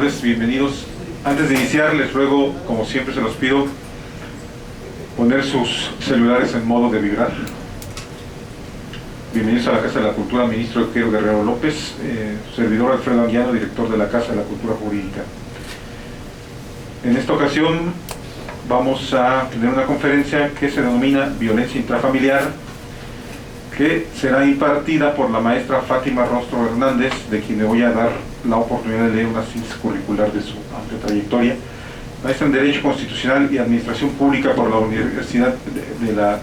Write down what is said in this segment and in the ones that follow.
tardes, bienvenidos. Antes de iniciar, les ruego, como siempre se los pido, poner sus celulares en modo de vibrar. Bienvenidos a la Casa de la Cultura, ministro Eugenio Guerrero López, servidor Alfredo Anguiano, director de la Casa de la Cultura Jurídica. En esta ocasión vamos a tener una conferencia que se denomina Violencia Intrafamiliar, que será impartida por la maestra Fátima Rostro Hernández, de quien le voy a dar la oportunidad de leer una síntesis curricular de su amplia trayectoria. Maestra en Derecho Constitucional y Administración Pública por la Universidad de la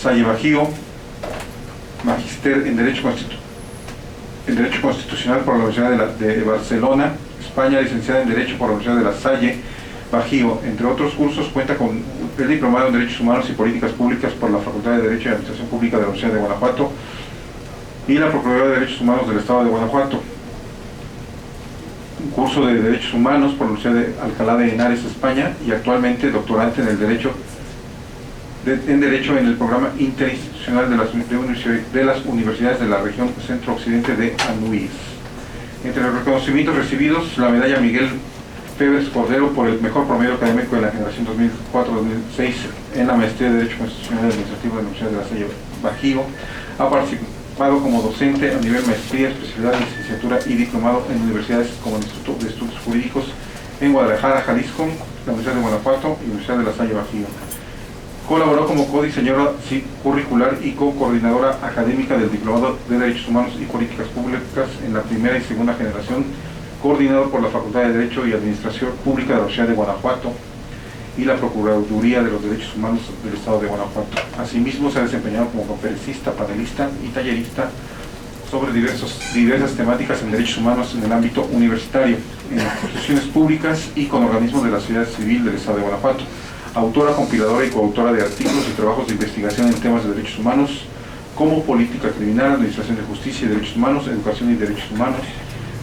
Salle Bajío, Magister en Derecho Constitucional por la Universidad de Barcelona, España, licenciada en Derecho por la Universidad de la Salle Bajío. Entre otros cursos, cuenta con el diplomado en Derechos Humanos y Políticas Públicas por la Facultad de Derecho y Administración Pública de la Universidad de Guanajuato y la Procuraduría de Derechos Humanos del Estado de Guanajuato. Un curso de Derechos Humanos por la Universidad de Alcalá de Henares, España, y actualmente doctorante en el Derecho en el programa interinstitucional de las universidades de la región centro-occidente de Anuís. Entre los reconocimientos recibidos, la medalla Miguel Febres Cordero por el mejor promedio académico de la generación 2004-2006 en la maestría de Derecho Constitucional y Administrativo de la Universidad de la Salle Bajío. Ha participado como docente a nivel maestría, especialidad, licenciatura y diplomado en universidades como el Instituto de Estudios Jurídicos en Guadalajara, Jalisco, la Universidad de Guanajuato y la Universidad de la Salle Bajío. Colaboró como codiseñadora curricular y co-coordinadora académica del Diplomado de Derechos Humanos y Políticas Públicas en la primera y segunda generación, coordinador por la Facultad de Derecho y Administración Pública de la Universidad de Guanajuato y la Procuraduría de los Derechos Humanos del Estado de Guanajuato. Asimismo, se ha desempeñado como conferencista, panelista y tallerista sobre diversas temáticas en derechos humanos en el ámbito universitario, en instituciones públicas y con organismos de la sociedad civil del Estado de Guanajuato. Autora, compiladora y coautora de artículos y trabajos de investigación en temas de derechos humanos, como política criminal, administración de justicia y derechos humanos, educación y derechos humanos,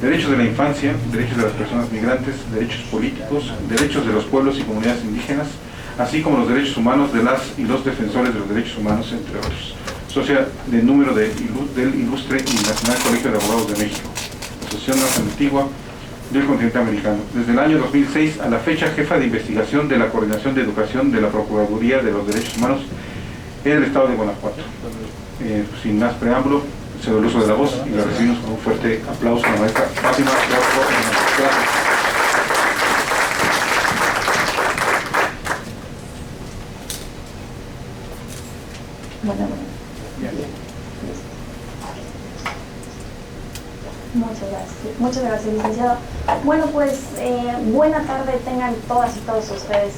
derechos de la infancia, derechos de las personas migrantes, derechos políticos, derechos de los pueblos y comunidades indígenas, así como los derechos humanos de las y los defensores de los derechos humanos, entre otros. Socia de número del Ilustre y Nacional Colegio de Abogados de México, asociación más antigua del continente americano. Desde el año 2006 a la fecha, jefa de investigación de la Coordinación de Educación de la Procuraduría de los Derechos Humanos en el Estado de Guanajuato. Sin más preámbulo, cedo el uso de la voz y la recibimos con un fuerte aplauso a la maestra Fátima. Gracias. Muchas gracias, licenciado. Bueno, pues buena tarde tengan todas y todos ustedes.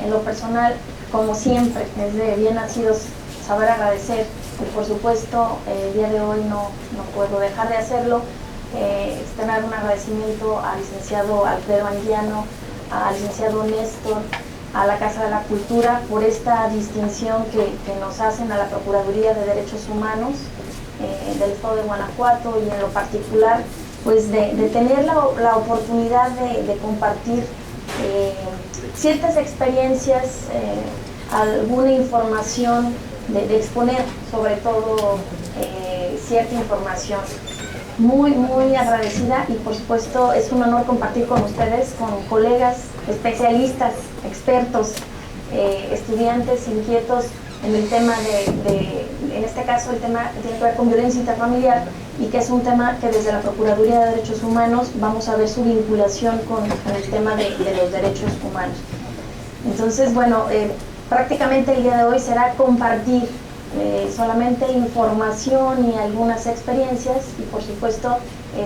En lo personal, como siempre, es de bien nacidos saber agradecer, y por supuesto el día de hoy no puedo dejar de hacerlo, externar un agradecimiento al licenciado Alfredo Anguiano, al licenciado Néstor, a la Casa de la Cultura por esta distinción que nos hacen a la Procuraduría de Derechos Humanos del Estado de Guanajuato, y en lo particular pues de tener la oportunidad de compartir ciertas experiencias, alguna información, de exponer sobre todo cierta información. Muy agradecida, y por supuesto es un honor compartir con ustedes, con colegas, especialistas, expertos, estudiantes inquietos en el tema en este caso el tema que tiene que ver con violencia intrafamiliar, y que es un tema que desde la Procuraduría de Derechos Humanos vamos a ver su vinculación con el tema de los derechos humanos. Entonces, bueno, prácticamente el día de hoy será compartir solamente información y algunas experiencias, y por supuesto,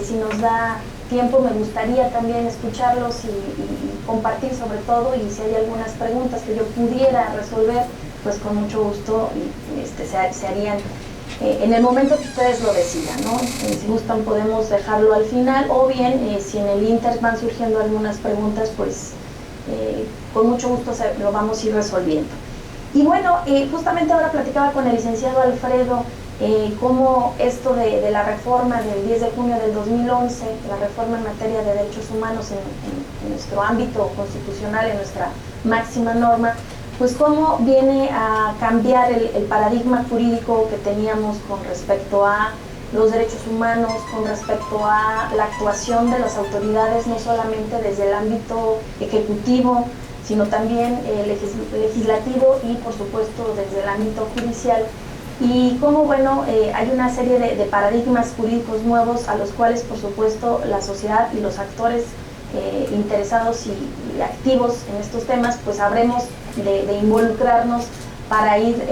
si nos da tiempo, me gustaría también escucharlos y compartir sobre todo, y si hay algunas preguntas que yo pudiera resolver, pues con mucho gusto se harían en el momento que ustedes lo decidan, ¿no? Si gustan podemos dejarlo al final, o bien si en el inter van surgiendo algunas preguntas, pues con mucho gusto lo vamos a ir resolviendo. Y bueno, justamente ahora platicaba con el licenciado Alfredo cómo esto de la reforma del 10 de junio del 2011, la reforma en materia de derechos humanos en nuestro ámbito constitucional, en nuestra máxima norma, pues cómo viene a cambiar el paradigma jurídico que teníamos con respecto a los derechos humanos, con respecto a la actuación de las autoridades, no solamente desde el ámbito ejecutivo, sino también legislativo y por supuesto desde el ámbito judicial, y cómo bueno, hay una serie de paradigmas jurídicos nuevos a los cuales por supuesto la sociedad y los actores interesados y activos en estos temas pues habremos de involucrarnos para ir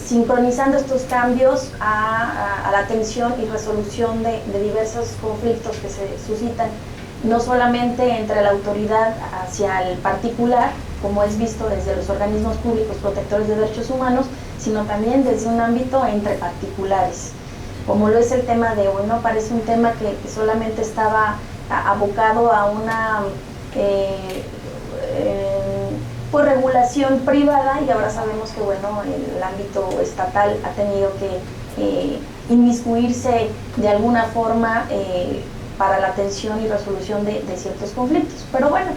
sincronizando estos cambios a la atención y resolución de diversos conflictos que se suscitan, no solamente entre la autoridad hacia el particular, como es visto desde los organismos públicos protectores de derechos humanos, sino también desde un ámbito entre particulares, como lo es el tema de hoy, ¿no? Parece un tema que solamente estaba abocado a una regulación privada, y ahora sabemos que bueno, el ámbito estatal ha tenido que inmiscuirse de alguna forma para la atención y resolución de ciertos conflictos. Pero bueno,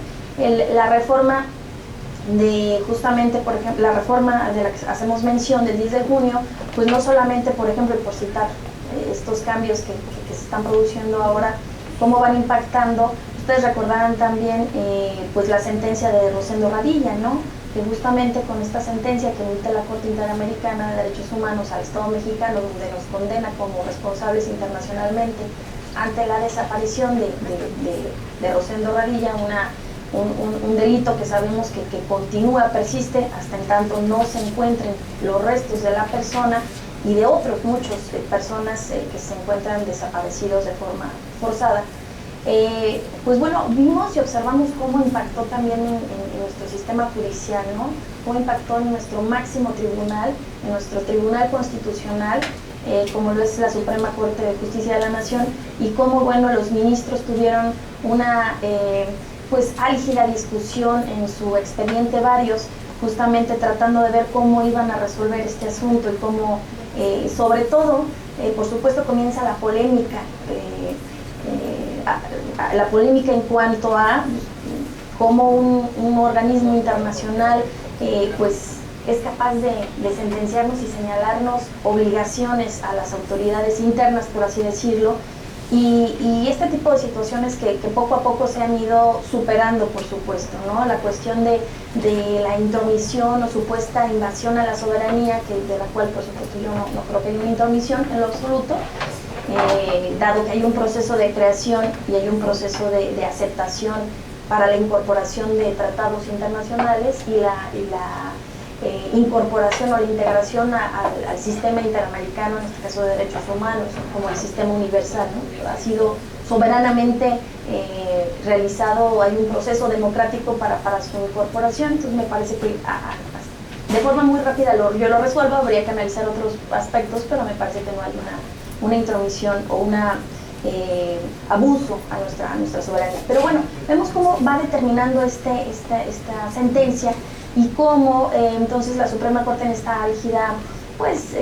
la reforma justamente, por ejemplo, la reforma de la que hacemos mención del 10 de junio, pues no solamente, por ejemplo, por citar estos cambios que se están produciendo ahora, cómo van impactando. Ustedes recordarán también pues la sentencia de Rosendo Radilla, ¿no? Que justamente con esta sentencia que emite la Corte Interamericana de Derechos Humanos al Estado mexicano, donde nos condena como responsables internacionalmente ante la desaparición de Rosendo Radilla, un delito que sabemos que continúa, persiste, hasta en tanto no se encuentren los restos de la persona y de otros muchos personas que se encuentran desaparecidos de forma forzada. Pues bueno, vimos y observamos cómo impactó también en nuestro sistema judicial, ¿no? Cómo impactó en nuestro máximo tribunal, en nuestro tribunal constitucional, como lo es la Suprema Corte de Justicia de la Nación, y cómo, bueno, los ministros tuvieron una pues álgida discusión en su expediente varios, justamente tratando de ver cómo iban a resolver este asunto y cómo, sobre todo, por supuesto, comienza la polémica en cuanto a cómo un organismo internacional pues es capaz de sentenciarnos y señalarnos obligaciones a las autoridades internas, por así decirlo, y este tipo de situaciones que poco a poco se han ido superando, por supuesto, ¿no? La cuestión de la intromisión o supuesta invasión a la soberanía, de la cual por supuesto yo no creo que haya una intromisión en lo absoluto, dado que hay un proceso de creación y hay un proceso de aceptación para la incorporación de tratados internacionales y la incorporación o la integración al sistema interamericano, en este caso de derechos humanos, como el sistema universal, ¿no? Ha sido soberanamente realizado, hay un proceso democrático para su incorporación. Entonces me parece que de forma muy rápida yo lo resuelvo, habría que analizar otros aspectos, pero me parece que no hay una intromisión o un abuso a nuestra soberanía. Pero bueno, vemos cómo va determinando esta sentencia y cómo entonces la Suprema Corte, en esta álgida pues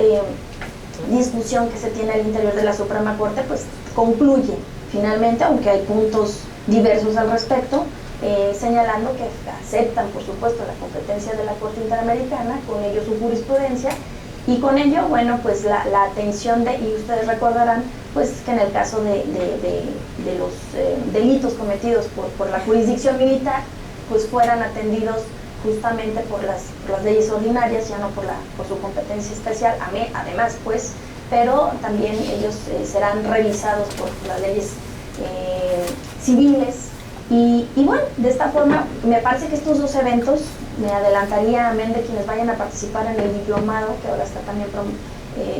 discusión que se tiene al interior de la Suprema Corte, pues concluye finalmente, aunque hay puntos diversos al respecto, señalando que aceptan por supuesto la competencia de la Corte Interamericana, con ello su jurisprudencia, y con ello, bueno, pues la atención y ustedes recordarán pues que en el caso de los delitos cometidos por la jurisdicción militar, pues fueran atendidos justamente por las leyes ordinarias, ya no por su competencia especial, además pues, pero también ellos serán revisados por las leyes civiles, y bueno, de esta forma me parece que estos dos eventos, me adelantaría, amén de quienes vayan a participar en el diplomado que ahora está también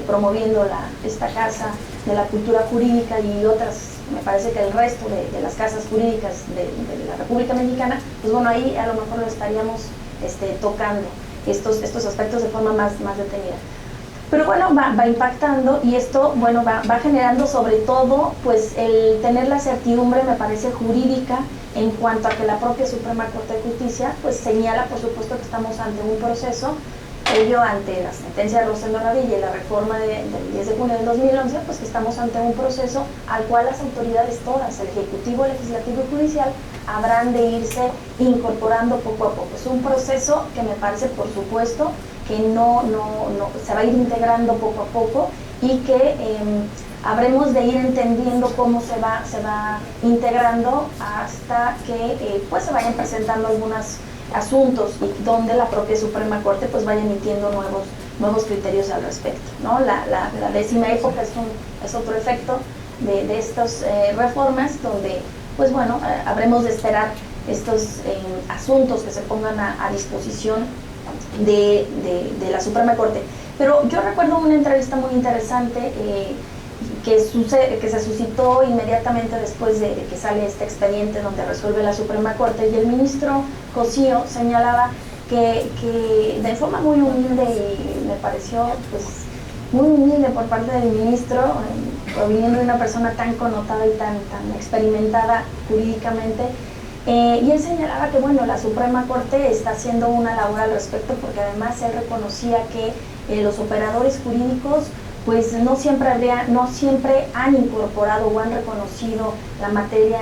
promoviendo esta Casa de la Cultura Jurídica y otras, me parece que el resto de las casas jurídicas de la República Mexicana, pues bueno, ahí a lo mejor lo estaríamos tocando estos aspectos de forma más detenida. Pero bueno, va impactando, y esto, bueno, va generando sobre todo pues el tener la certidumbre, me parece, jurídica, en cuanto a que la propia Suprema Corte de Justicia pues señala, por supuesto, que estamos ante un proceso, ello ante la sentencia de Rosendo Radilla y la reforma del 10 de junio del 2011, pues que estamos ante un proceso al cual las autoridades todas, el Ejecutivo, Legislativo y Judicial, habrán de irse incorporando poco a poco. Es un proceso que me parece, por supuesto, que no se va a ir integrando poco a poco, y que habremos de ir entendiendo cómo se va integrando hasta que pues se vayan presentando algunos asuntos y donde la propia Suprema Corte pues vaya emitiendo nuevos criterios al respecto, ¿no? La 10ª época es otro efecto de estas reformas donde pues bueno, habremos de esperar estos asuntos que se pongan a disposición de la Suprema Corte. Pero yo recuerdo una entrevista muy interesante que se suscitó inmediatamente después de que sale este expediente donde resuelve la Suprema Corte, y el ministro Cosío señalaba que de forma muy humilde, y me pareció pues muy humilde por parte del ministro, proviniendo de una persona tan connotada y tan experimentada jurídicamente, y él señalaba que bueno, la Suprema Corte está haciendo una labor al respecto, porque además él reconocía que los operadores jurídicos pues no siempre han incorporado o han reconocido la materia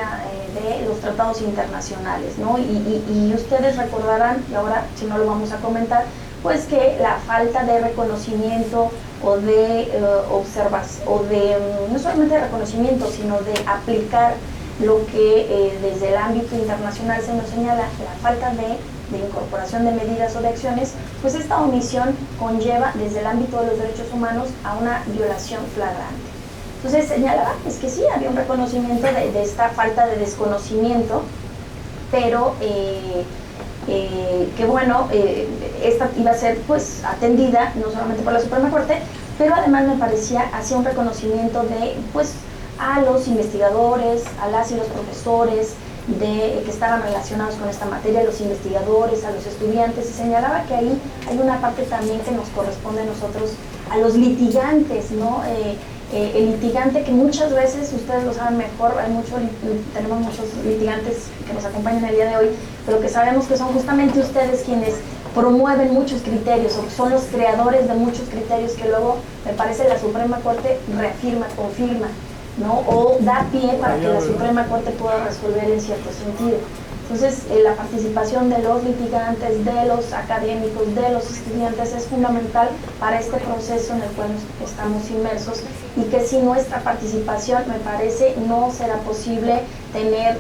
de los tratados internacionales, ¿no? Y ustedes recordarán, y ahora si no lo vamos a comentar, pues que la falta de reconocimiento o de observación, o de no solamente de reconocimiento, sino de aplicar lo que desde el ámbito internacional se nos señala, la falta de incorporación de medidas o de acciones, pues esta omisión conlleva desde el ámbito de los derechos humanos a una violación flagrante. Entonces señalaba pues que sí, había un reconocimiento de esta falta de desconocimiento, pero que bueno, esta iba a ser pues atendida no solamente por la Suprema Corte, pero además me parecía hacía un reconocimiento de pues a los investigadores, a las y los profesores que estaban relacionados con esta materia, a los investigadores, a los estudiantes, y señalaba que ahí hay una parte también que nos corresponde a nosotros, a los litigantes, ¿no? El litigante, que muchas veces, ustedes lo saben mejor, tenemos muchos litigantes que nos acompañan el día de hoy, pero que sabemos que son justamente ustedes quienes promueven muchos criterios, o son los creadores de muchos criterios que luego, me parece, la Suprema Corte reafirma, confirma, ¿no? O da pie para que la Suprema Corte pueda resolver en cierto sentido. Entonces, la participación de los litigantes, de los académicos, de los estudiantes es fundamental para este proceso en el cual estamos inmersos, y que sin nuestra participación, me parece, no será posible tener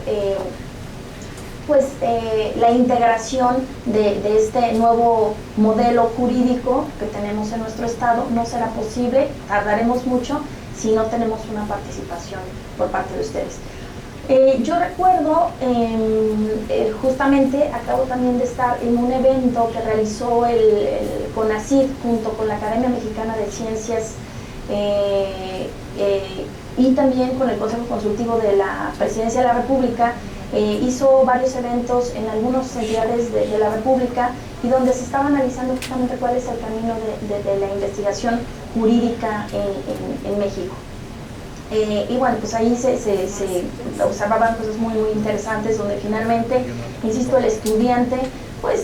la integración de este nuevo modelo jurídico que tenemos en nuestro estado. No será posible, tardaremos mucho si no tenemos una participación por parte de ustedes. Yo recuerdo, justamente acabo también de estar en un evento que realizó el CONACYT junto con la Academia Mexicana de Ciencias y también con el Consejo Consultivo de la Presidencia de la República. Hizo varios eventos en algunas entidades de la República, y donde se estaba analizando justamente cuál es el camino de la investigación jurídica en México. Y bueno, pues ahí se observaban cosas muy interesantes, donde finalmente, insisto, el estudiante pues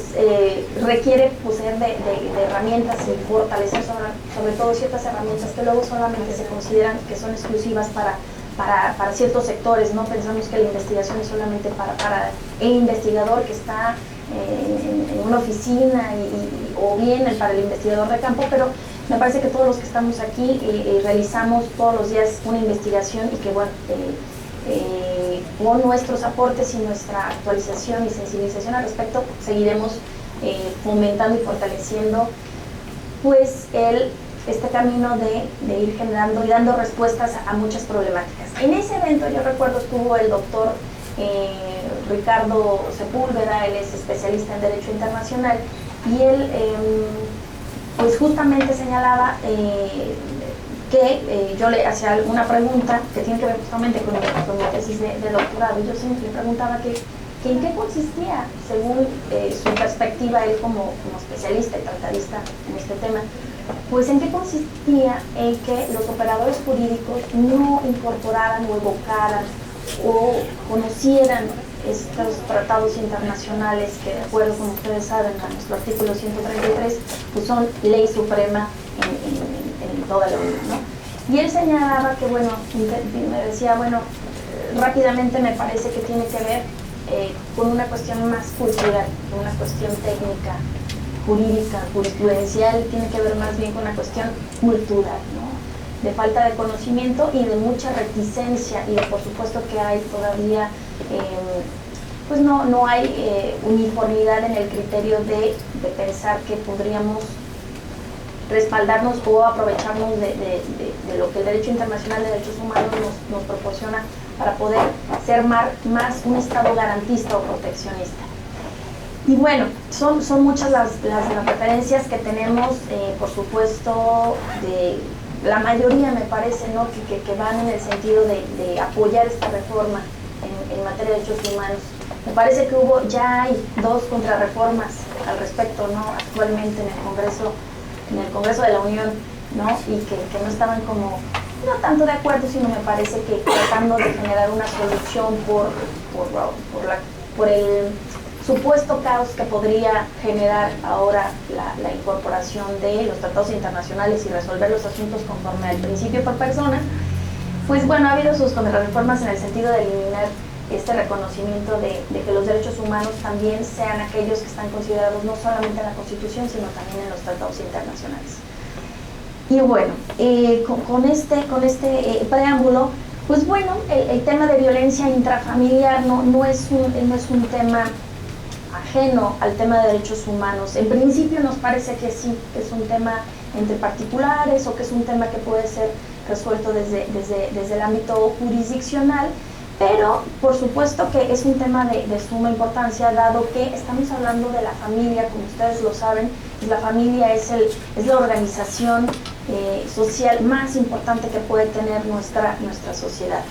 requiere poseer de herramientas y fortalecer sobre todo ciertas herramientas que luego solamente se consideran que son exclusivas para ciertos sectores, ¿no? Pensamos que la investigación es solamente para el investigador que está en una oficina o bien para el investigador de campo, pero me parece que todos los que estamos aquí realizamos todos los días una investigación, y que bueno, con nuestros aportes y nuestra actualización y sensibilización al respecto seguiremos fomentando y fortaleciendo pues este camino de ir generando y dando respuestas a muchas problemáticas. En ese evento yo recuerdo estuvo el doctor Ricardo Sepúlveda. Él es especialista en Derecho Internacional, y él pues justamente señalaba que yo le hacía una pregunta que tiene que ver justamente con mi tesis de doctorado, y yo siempre le preguntaba que en qué consistía, según su perspectiva, él como especialista y tratadista en este tema, pues en qué consistía en que los operadores jurídicos no incorporaran o evocaran o conocieran estos tratados internacionales que, de acuerdo con ustedes saben, a nuestro artículo 133, pues son ley suprema en toda la Unión, ¿no? Y él señalaba que, bueno, me decía, bueno, rápidamente me parece que tiene que ver con una cuestión más cultural, con una cuestión técnica, jurídica, jurisprudencial, tiene que ver más bien con una cuestión cultural, ¿no? de falta de conocimiento y de mucha reticencia, y por supuesto que hay todavía, pues no hay uniformidad en el criterio de pensar que podríamos respaldarnos o aprovecharnos de lo que el derecho internacional de derechos humanos nos proporciona para poder ser más un Estado garantista o proteccionista. Y bueno, son muchas las referencias que tenemos, por supuesto, la mayoría me parece, ¿no?, que van en el sentido de apoyar esta reforma en materia de derechos humanos. Me parece que ya hay 2 contrarreformas al respecto, ¿no?, actualmente en el Congreso de la Unión, ¿no?, y que no estaban como, no tanto de acuerdo, sino me parece que tratando de generar una solución por el supuesto caos que podría generar ahora la incorporación de los tratados internacionales y resolver los asuntos conforme al principio por persona. Pues bueno, ha habido sus contrarreformas en el sentido de eliminar este reconocimiento de que los derechos humanos también sean aquellos que están considerados no solamente en la Constitución, sino también en los tratados internacionales. Y bueno, con este preámbulo, pues bueno, el tema de violencia intrafamiliar no es un tema ajeno al tema de derechos humanos. En principio nos parece que sí, que es un tema entre particulares o que es un tema que puede ser resuelto desde el ámbito jurisdiccional, pero por supuesto que es un tema de suma importancia, dado que estamos hablando de la familia, como ustedes lo saben. La familia es la organización social más importante que puede tener nuestra sociedad.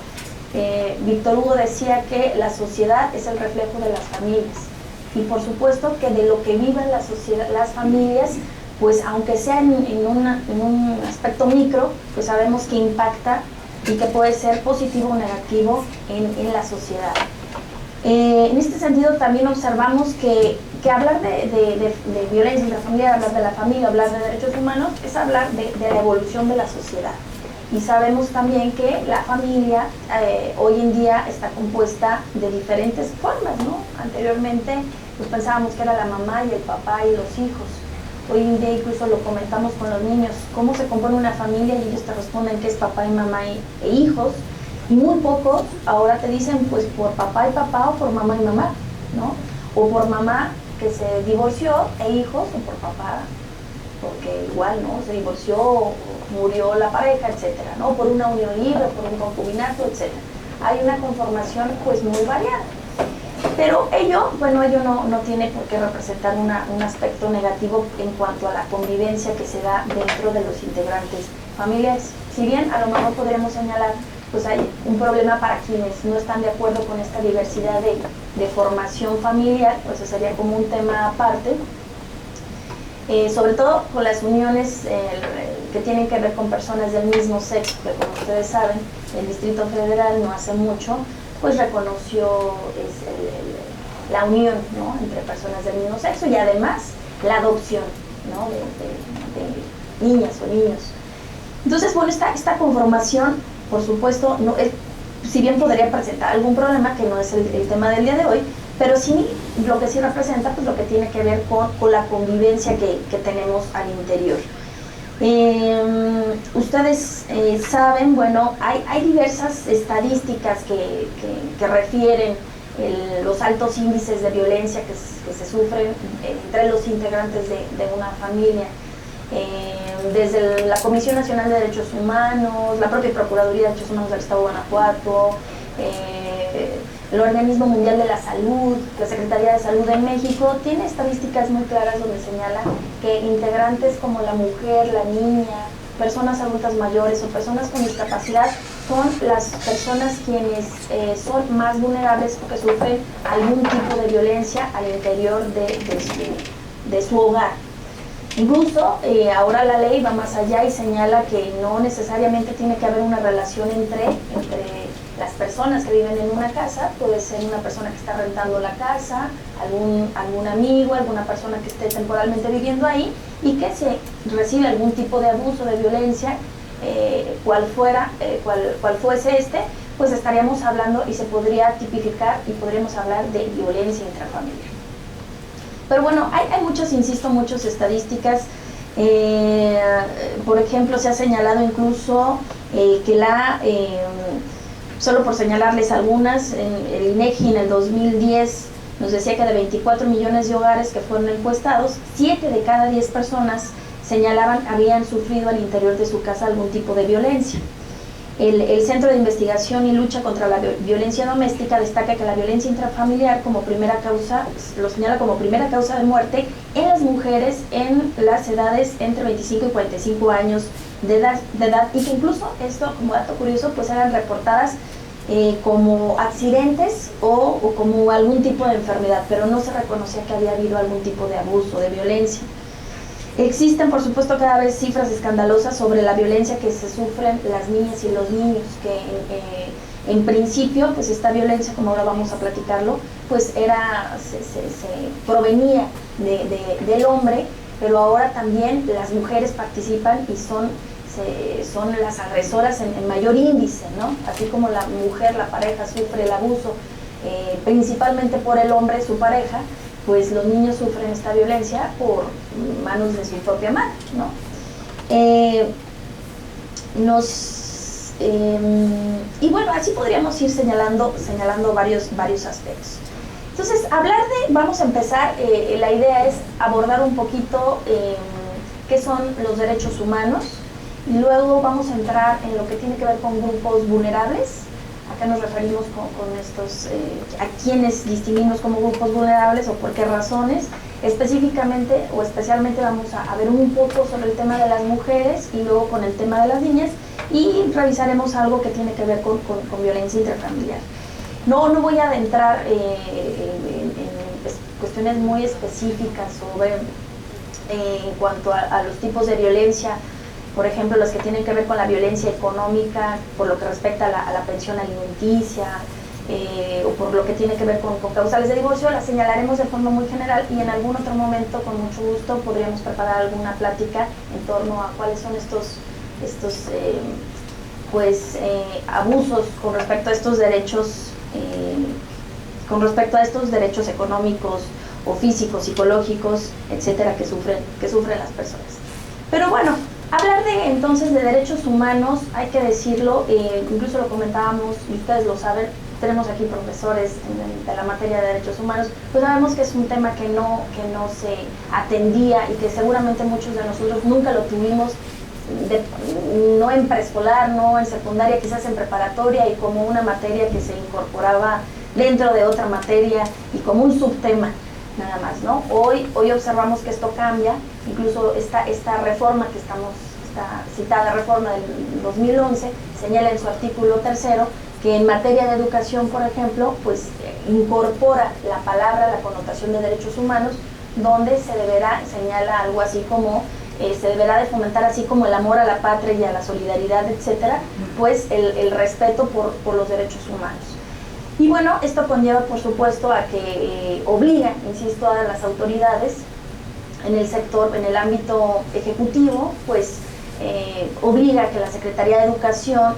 Víctor Hugo decía que la sociedad es el reflejo de las familias, y por supuesto que de lo que viven las familias, pues aunque sea en un aspecto micro, pues sabemos que impacta y que puede ser positivo o negativo en la sociedad. En este sentido también observamos que hablar de violencia intrafamiliar, hablar de la familia, hablar de derechos humanos, es hablar de la evolución de la sociedad. Y sabemos también que la familia hoy en día está compuesta de diferentes formas, ¿no? Anteriormente pues pensábamos que era la mamá y el papá y los hijos. Hoy en día incluso lo comentamos con los niños, cómo se compone una familia, y ellos te responden que es papá y mamá e hijos. Y muy pocos ahora te dicen pues por papá y papá o por mamá y mamá, ¿no? O por mamá que se divorció e hijos, o por papá porque igual, ¿no?, se divorció, murió la pareja, etcétera, ¿no?, por una unión libre, por un concubinato, etcétera. Hay una conformación pues muy variada. Pero ello no tiene por qué representar un aspecto negativo en cuanto a la convivencia que se da dentro de los integrantes familiares. Si bien a lo mejor podríamos señalar, pues hay un problema para quienes no están de acuerdo con esta diversidad de formación familiar, pues eso sería como un tema aparte, sobre todo con las uniones que tienen que ver con personas del mismo sexo, que como ustedes saben, el Distrito Federal no hace mucho pues reconoció la unión, ¿no?, entre personas del mismo sexo, y además la adopción, ¿no?, de niñas o niños. Entonces, bueno, esta conformación, por supuesto, si bien podría presentar algún problema, que no es el tema del día de hoy, pero sí, lo que sí representa, pues lo que tiene que ver con la convivencia que tenemos al interior. Ustedes saben, bueno, hay diversas estadísticas que refieren los altos índices de violencia que se sufren entre los integrantes de una familia. Desde la Comisión Nacional de Derechos Humanos, la propia Procuraduría de Derechos Humanos del Estado de Guanajuato, el Organismo Mundial de la Salud, la Secretaría de Salud de México, tiene estadísticas muy claras donde señala que integrantes como la mujer, la niña, personas adultas mayores o personas con discapacidad son las personas quienes son más vulnerables porque sufren algún tipo de violencia al interior de su hogar. Incluso ahora la ley va más allá y señala que no necesariamente tiene que haber una relación entre las personas que viven en una casa. Puede ser una persona que está rentando la casa, algún amigo, alguna persona que esté temporalmente viviendo ahí y que se recibe algún tipo de abuso, de violencia, cual fuese pues estaríamos hablando y se podría tipificar y podríamos hablar de violencia intrafamiliar. Pero bueno, hay muchas estadísticas. Por ejemplo, se ha señalado incluso que solo por señalarles algunas, el INEGI en el 2010 nos decía que de 24 millones de hogares que fueron encuestados, 7 de cada 10 personas señalaban habían sufrido al interior de su casa algún tipo de violencia. El Centro de Investigación y Lucha contra la Violencia Doméstica destaca que la violencia intrafamiliar como primera causa, lo señala como primera causa de muerte en las mujeres en las edades entre 25 y 45 años de edad y que incluso esto, como dato curioso, pues eran reportadas como accidentes o como algún tipo de enfermedad, pero no se reconocía que había habido algún tipo de abuso, de violencia. Existen, por supuesto, cada vez cifras escandalosas sobre la violencia que se sufren las niñas y los niños, que en principio, pues esta violencia, como ahora vamos a platicarlo, pues se provenía del hombre, pero ahora también las mujeres participan y son las agresoras en mayor índice, ¿no? Así como la mujer, la pareja, sufre el abuso principalmente por el hombre, su pareja, pues los niños sufren esta violencia por manos de su propia madre, ¿no? Y bueno, así podríamos ir señalando varios aspectos. Entonces, vamos a empezar, la idea es abordar un poquito qué son los derechos humanos, y luego vamos a entrar en lo que tiene que ver con grupos vulnerables. Acá nos referimos con estos, a quienes distinguimos como grupos vulnerables o por qué razones. Específicamente o especialmente vamos a ver un poco sobre el tema de las mujeres y luego con el tema de las niñas, y revisaremos algo que tiene que ver con violencia intrafamiliar. No voy a adentrar en cuestiones muy específicas sobre en cuanto a los tipos de violencia, por ejemplo, las que tienen que ver con la violencia económica, por lo que respecta a la pensión alimenticia, o por lo que tiene que ver con causales de divorcio, las señalaremos de forma muy general, y en algún otro momento, con mucho gusto, podríamos preparar alguna plática en torno a cuáles son estos abusos con respecto a estos derechos, económicos o físicos, psicológicos, etcétera, que sufren las personas. Pero bueno, hablar entonces de derechos humanos, hay que decirlo, incluso lo comentábamos y ustedes lo saben, tenemos aquí profesores de la materia de derechos humanos, pues sabemos que es un tema que no se atendía y que seguramente muchos de nosotros nunca lo tuvimos, no en preescolar, no en secundaria, quizás en preparatoria, y como una materia que se incorporaba dentro de otra materia y como un subtema nada más, ¿no? Hoy observamos que esto cambia, incluso esta reforma esta citada reforma del 2011 señala en su artículo 3º que en materia de educación, por ejemplo, pues incorpora la palabra, la connotación de derechos humanos, donde señala algo así como se deberá de fomentar, así como el amor a la patria y a la solidaridad, etcétera, pues el respeto por los derechos humanos. Y bueno, esto conlleva, por supuesto, a que obliga, insisto, a las autoridades en el sector, en el ámbito ejecutivo, pues obliga a que la Secretaría de Educación,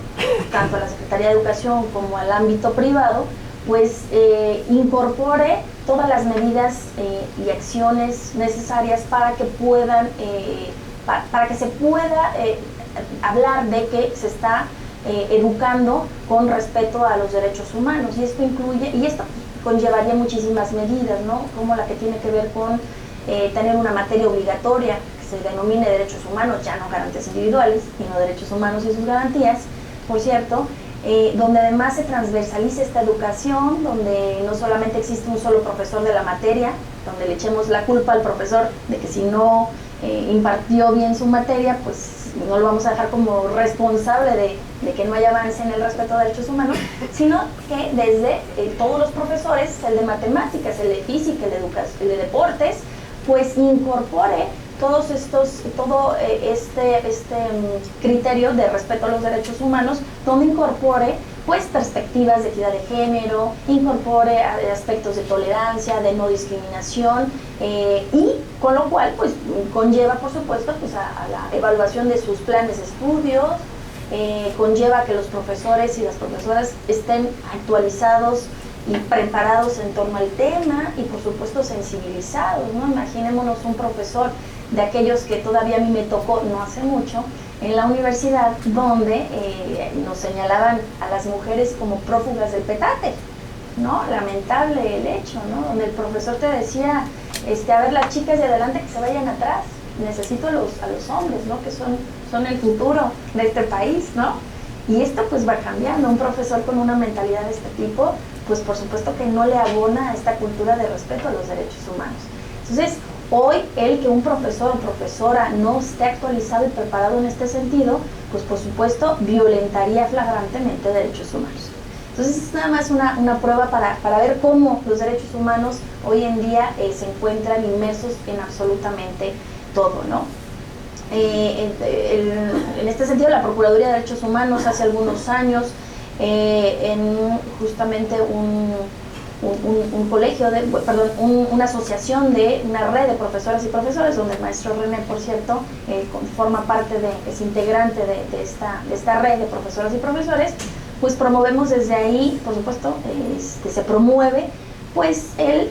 tanto a la Secretaría de Educación como al ámbito privado, pues incorpore todas las medidas y acciones necesarias para que se pueda hablar de que se está educando con respeto a los derechos humanos, y esto conllevaría muchísimas medidas, ¿no? Como la que tiene que ver con tener una materia obligatoria que se denomine derechos humanos, ya no garantías individuales, sino derechos humanos y sus garantías, por cierto, donde además se transversalice esta educación, donde no solamente existe un solo profesor de la materia, donde le echemos la culpa al profesor de que si no impartió bien su materia, pues no lo vamos a dejar como responsable de que no haya avance en el respeto a derechos humanos, sino que desde todos los profesores, el de matemáticas, el de física, el de deportes, pues incorpore todo este criterio de respeto a los derechos humanos, donde incorpore pues perspectivas de equidad de género, incorpore aspectos de tolerancia, de no discriminación, y con lo cual pues conlleva, por supuesto, pues a la evaluación de sus planes de estudios, conlleva que los profesores y las profesoras estén actualizados y preparados en torno al tema y por supuesto sensibilizados, ¿no? Imaginémonos un profesor de aquellos que todavía a mí me tocó no hace mucho en la universidad, donde nos señalaban a las mujeres como prófugas del petate, ¿no? Lamentable el hecho, ¿no? Donde el profesor te decía, a ver, las chicas de adelante que se vayan atrás, necesito a los hombres, ¿no? Que son el futuro de este país, ¿no? Y esto pues va cambiando. Un profesor con una mentalidad de este tipo, pues por supuesto que no le abona a esta cultura de respeto a los derechos humanos. Entonces, hoy el que un profesor o profesora no esté actualizado y preparado en este sentido, pues por supuesto violentaría flagrantemente derechos humanos. Entonces es nada más una prueba para ver cómo los derechos humanos hoy en día se encuentran inmersos en absolutamente todo, ¿no? En este sentido, la Procuraduría de Derechos Humanos hace algunos años, en justamente un colegio, una asociación de una red de profesoras y profesores, donde el maestro René, por cierto, forma parte es integrante de esta red de profesoras y profesores, pues promovemos desde ahí, por supuesto, se promueve pues el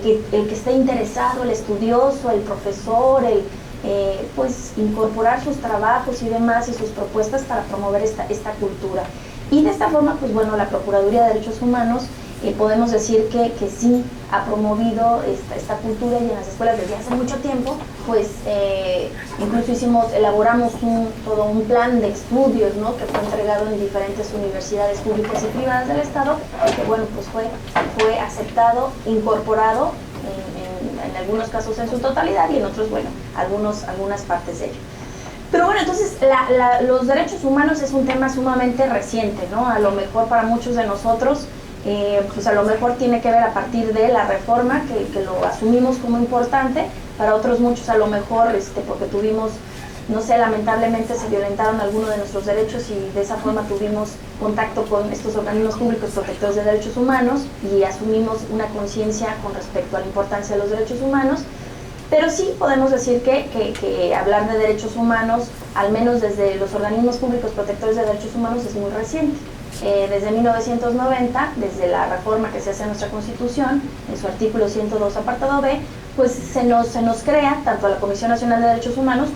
que esté interesado, el estudioso, el profesor, pues incorporar sus trabajos y demás y sus propuestas para promover esta cultura. Y de esta forma, pues bueno, la Procuraduría de Derechos Humanos podemos decir que sí ha promovido esta cultura, y en las escuelas desde hace mucho tiempo, pues incluso elaboramos todo un plan de estudios, ¿no? Que fue entregado en diferentes universidades públicas y privadas del Estado, y que bueno, pues fue aceptado, incorporado en algunos casos en su totalidad, y en otros, bueno, algunas partes de ello. Pero bueno, entonces los derechos humanos es un tema sumamente reciente, ¿no? A lo mejor para muchos de nosotros, pues a lo mejor tiene que ver a partir de la reforma, que lo asumimos como importante. Para otros muchos a lo mejor porque tuvimos, no sé, lamentablemente se violentaron algunos de nuestros derechos y de esa forma tuvimos contacto con estos organismos públicos protectores de derechos humanos y asumimos una conciencia con respecto a la importancia de los derechos humanos. Pero sí podemos decir que hablar de derechos humanos, al menos desde los organismos públicos protectores de derechos humanos, es muy reciente. Desde 1990, desde la reforma que se hace a nuestra Constitución, en su artículo 102, apartado B, pues se nos crea tanto a la Comisión Nacional de Derechos Humanos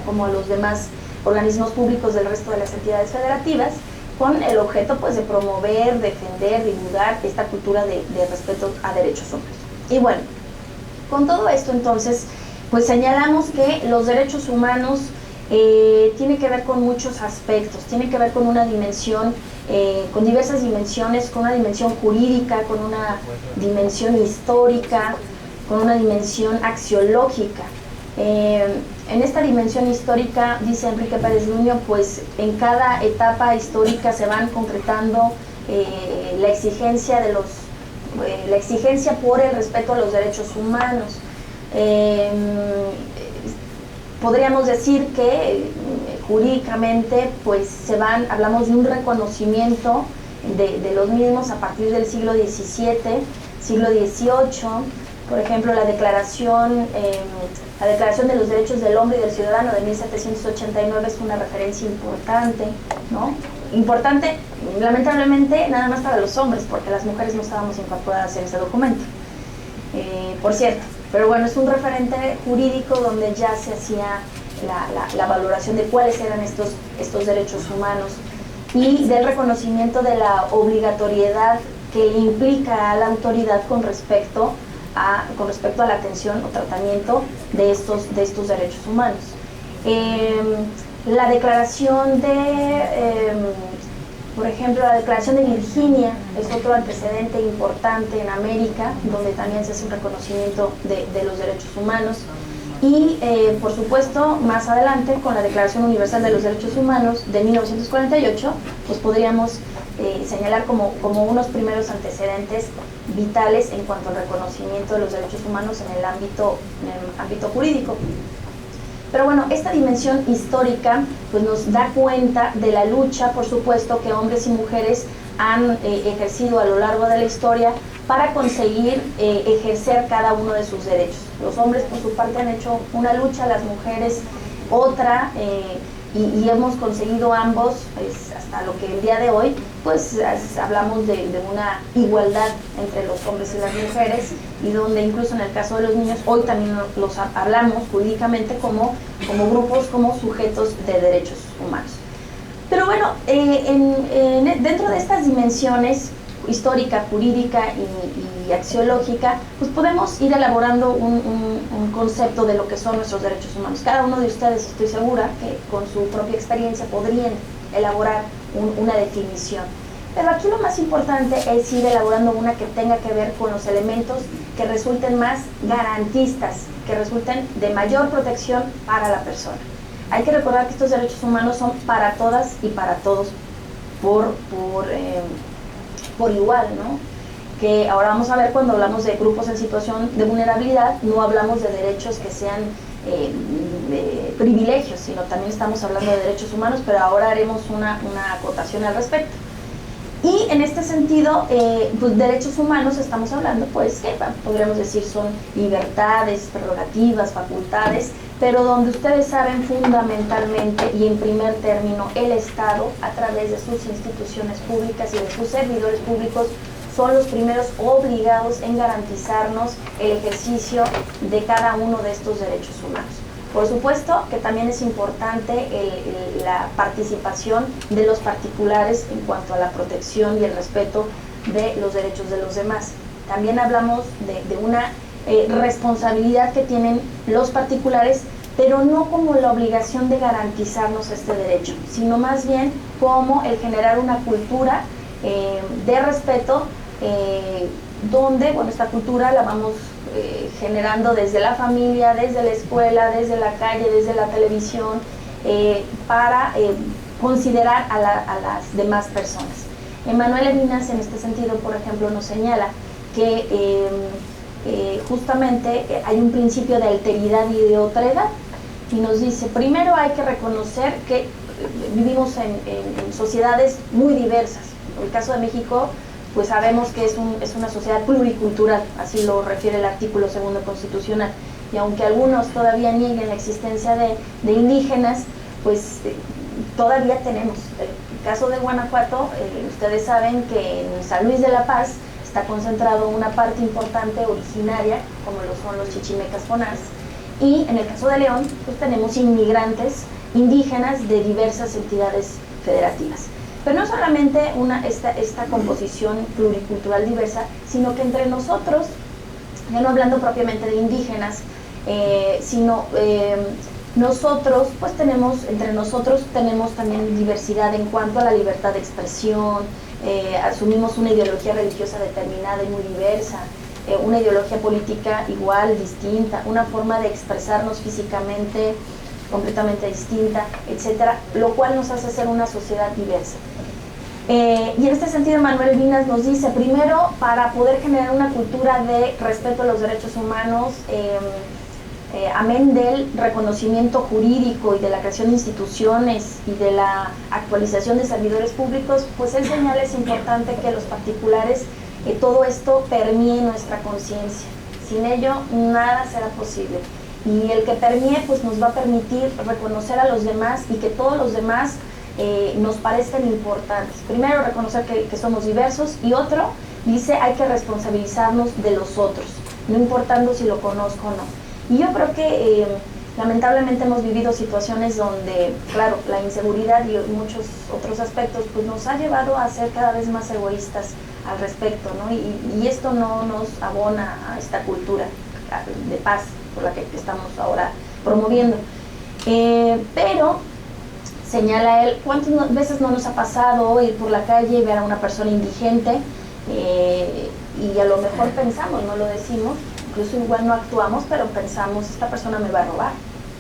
como a los demás organismos públicos del resto de las entidades federativas, con el objeto pues de promover, defender, divulgar esta cultura de respeto a derechos humanos. Y bueno, con todo esto entonces, pues señalamos que los derechos humanos tiene que ver con muchos aspectos, tiene que ver con una dimensión, con diversas dimensiones, con una dimensión jurídica, con una dimensión histórica, con una dimensión axiológica. En esta dimensión histórica, dice Enrique Pérez Nuño, pues en cada etapa histórica se van concretando la exigencia por el respeto a los derechos humanos. Podríamos decir que jurídicamente pues hablamos de un reconocimiento de los mismos a partir del siglo XVII, siglo XVIII. Por ejemplo, la Declaración de los Derechos del Hombre y del Ciudadano de 1789 es una referencia importante, ¿no? Importante, lamentablemente, nada más para los hombres, porque las mujeres no estábamos incorporadas en ese documento, por cierto. Pero bueno, es un referente jurídico donde ya se hacía la valoración de cuáles eran estos derechos humanos y del reconocimiento de la obligatoriedad que implica a la autoridad con respecto a la atención o tratamiento de estos derechos humanos. La declaración por ejemplo, la Declaración de Virginia es otro antecedente importante en América, donde también se hace un reconocimiento de los derechos humanos. Y, por supuesto, más adelante, con la Declaración Universal de los Derechos Humanos de 1948, pues podríamos señalar como unos primeros antecedentes vitales en cuanto al reconocimiento de los derechos humanos en el ámbito jurídico. Pero bueno, esta dimensión histórica pues nos da cuenta de la lucha, por supuesto, que hombres y mujeres han ejercido a lo largo de la historia para conseguir ejercer cada uno de sus derechos. Los hombres por su parte han hecho una lucha, las mujeres otra, y hemos conseguido ambos, pues, hasta lo que el día de hoy pues hablamos de una igualdad entre los hombres y las mujeres, y donde incluso en el caso de los niños hoy también los hablamos jurídicamente como grupos, como sujetos de derechos humanos. Pero bueno, dentro de estas dimensiones histórica, jurídica y axiológica, pues podemos ir elaborando un concepto de lo que son nuestros derechos humanos. Cada uno de ustedes, estoy segura, que con su propia experiencia podrían elaborar una definición. Pero aquí lo más importante es ir elaborando una que tenga que ver con los elementos que resulten más garantistas, que resulten de mayor protección para la persona. Hay que recordar que estos derechos humanos son para todas y para todos por igual, ¿no? Que ahora vamos a ver, cuando hablamos de grupos en situación de vulnerabilidad, no hablamos de derechos que sean de privilegios, sino también estamos hablando de derechos humanos, pero ahora haremos una acotación al respecto. Y en este sentido, pues derechos humanos estamos hablando, pues, que podríamos decir son libertades, prerrogativas, facultades, pero donde ustedes saben fundamentalmente y en primer término el Estado, a través de sus instituciones públicas y de sus servidores públicos, son los primeros obligados en garantizarnos el ejercicio de cada uno de estos derechos humanos. Por supuesto que también es importante la participación de los particulares en cuanto a la protección y el respeto de los derechos de los demás. También hablamos de una responsabilidad que tienen los particulares, pero no como la obligación de garantizarnos este derecho, sino más bien como el generar una cultura de respeto, donde, bueno, esta cultura la vamos generando desde la familia, desde la escuela, desde la calle, desde la televisión, para considerar a las demás personas. Emmanuel Levinas, en este sentido, por ejemplo, nos señala que justamente hay un principio de alteridad y de otredad, y nos dice, primero hay que reconocer que vivimos en sociedades muy diversas. En el caso de México, pues sabemos que es una sociedad pluricultural, así lo refiere el artículo 2 constitucional, y aunque algunos todavía nieguen la existencia de indígenas, pues todavía tenemos. El caso de Guanajuato, ustedes saben que en San Luis de la Paz está concentrado una parte importante originaria, como lo son los chichimecas fonás, y en el caso de León, pues tenemos inmigrantes indígenas de diversas entidades federativas. Pero no solamente esta composición pluricultural diversa, sino que entre nosotros, ya no hablando propiamente de indígenas, sino nosotros, pues entre nosotros tenemos también diversidad en cuanto a la libertad de expresión, asumimos una ideología religiosa determinada y muy diversa, una ideología política igual, distinta, una forma de expresarnos físicamente completamente distinta, etcétera, lo cual nos hace ser una sociedad diversa. Y en este sentido, Manuel Vinas nos dice, primero, para poder generar una cultura de respeto a los derechos humanos, amén del reconocimiento jurídico y de la creación de instituciones y de la actualización de servidores públicos, pues él señala, es importante que los particulares, todo esto permee nuestra conciencia. Sin ello, nada será posible. Y el que permee, pues nos va a permitir reconocer a los demás y que todos los demás nos parezcan importantes. Primero, reconocer que somos diversos, y otro, dice, hay que responsabilizarnos de los otros, no importando si lo conozco o no. Y yo creo que lamentablemente hemos vivido situaciones donde, claro, la inseguridad y muchos otros aspectos pues nos ha llevado a ser cada vez más egoístas al respecto, ¿no? Y esto no nos abona a esta cultura de paz por la que estamos ahora promoviendo. Pero señala él, ¿cuántas veces no nos ha pasado ir por la calle y ver a una persona indigente y a lo mejor pensamos, no lo decimos, incluso igual no actuamos, pero pensamos, esta persona me va a robar,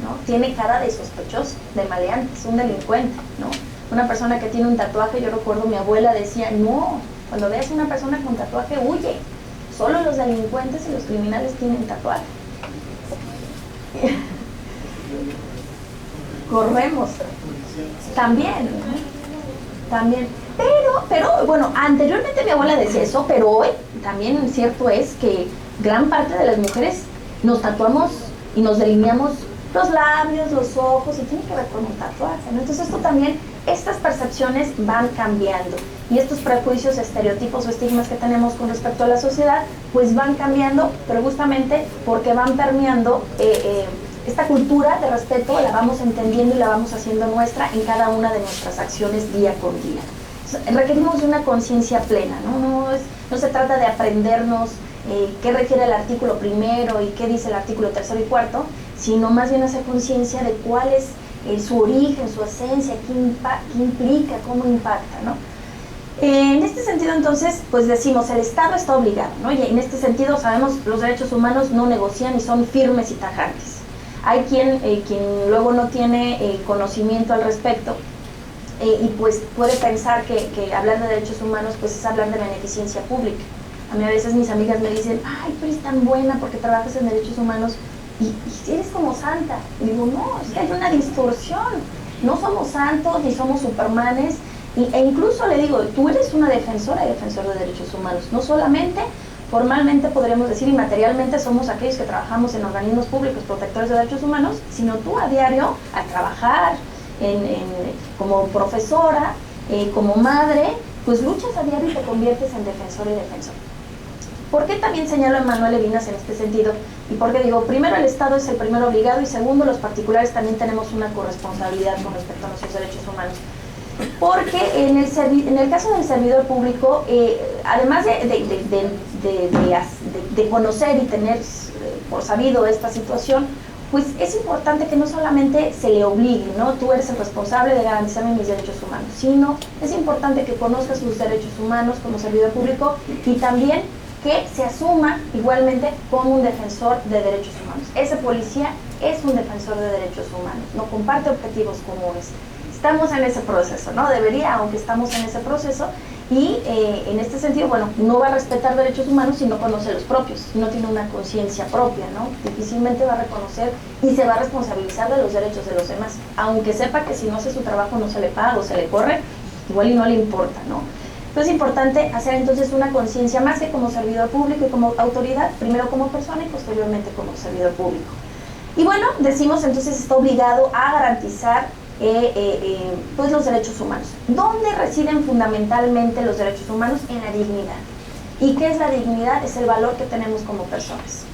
¿no? Tiene cara de sospechoso, de maleante, es un delincuente, ¿no? Una persona que tiene un tatuaje, yo recuerdo mi abuela decía, no, cuando veas a una persona con tatuaje, huye, solo los delincuentes y los criminales tienen tatuaje. Corremos también, ¿no? También, pero bueno, anteriormente mi abuela decía eso, pero hoy también cierto es que gran parte de las mujeres nos tatuamos y nos delineamos los labios, los ojos, y tiene que ver con un tatuaje, ¿no? Entonces esto también, estas percepciones van cambiando, y estos prejuicios, estereotipos o estigmas que tenemos con respecto a la sociedad, pues van cambiando, pero justamente porque van permeando esta cultura de respeto, la vamos entendiendo y la vamos haciendo nuestra en cada una de nuestras acciones día con día. Entonces, requerimos de una conciencia plena, no se trata de aprendernos qué requiere el artículo primero y qué dice el artículo tercero y cuarto, sino más bien hacer conciencia de cuál es su origen, su esencia, qué implica, cómo impacta, ¿no? En este sentido, entonces, pues decimos, el Estado está obligado, ¿no? Y en este sentido, sabemos, los derechos humanos no negocian y son firmes y tajantes. Hay quien luego no tiene conocimiento al respecto y pues puede pensar que hablar de derechos humanos pues es hablar de beneficencia pública. A mí a veces mis amigas me dicen, ay, tú eres tan buena porque trabajas en derechos humanos y eres como santa. Y digo, no, es que hay una distorsión. No somos santos ni somos supermanes. E incluso le digo, tú eres una defensora y defensor de derechos humanos. No solamente formalmente podríamos decir y materialmente somos aquellos que trabajamos en organismos públicos protectores de derechos humanos, sino tú a diario, al trabajar como profesora, como madre, pues luchas a diario y te conviertes en defensora y defensor. ¿Por qué también señalo a Manuel Levinas en este sentido? Y porque digo, primero el Estado es el primero obligado y segundo los particulares también tenemos una corresponsabilidad con respecto a nuestros derechos humanos. Porque en el caso del servidor público, además de conocer y tener por sabido esta situación, pues es importante que no solamente se le obligue, ¿no? Tú eres el responsable de garantizarme mis derechos humanos, sino es importante que conozca sus derechos humanos como servidor público y también que se asuma igualmente como un defensor de derechos humanos. Ese policía es un defensor de derechos humanos, no comparte objetivos comunes. Estamos en ese proceso, ¿no? Debería, aunque estamos en ese proceso, y en este sentido, bueno, no va a respetar derechos humanos si no conoce los propios, si no tiene una conciencia propia, ¿no? Difícilmente va a reconocer y se va a responsabilizar de los derechos de los demás, aunque sepa que si no hace su trabajo no se le paga o se le corre, igual y no le importa, ¿no? Entonces es importante hacer entonces una conciencia más que como servidor público y como autoridad, primero como persona y posteriormente como servidor público. Y bueno, decimos entonces está obligado a garantizar pues los derechos humanos. ¿Dónde residen fundamentalmente los derechos humanos? En la dignidad. ¿Y qué es la dignidad? Es el valor que tenemos como personas.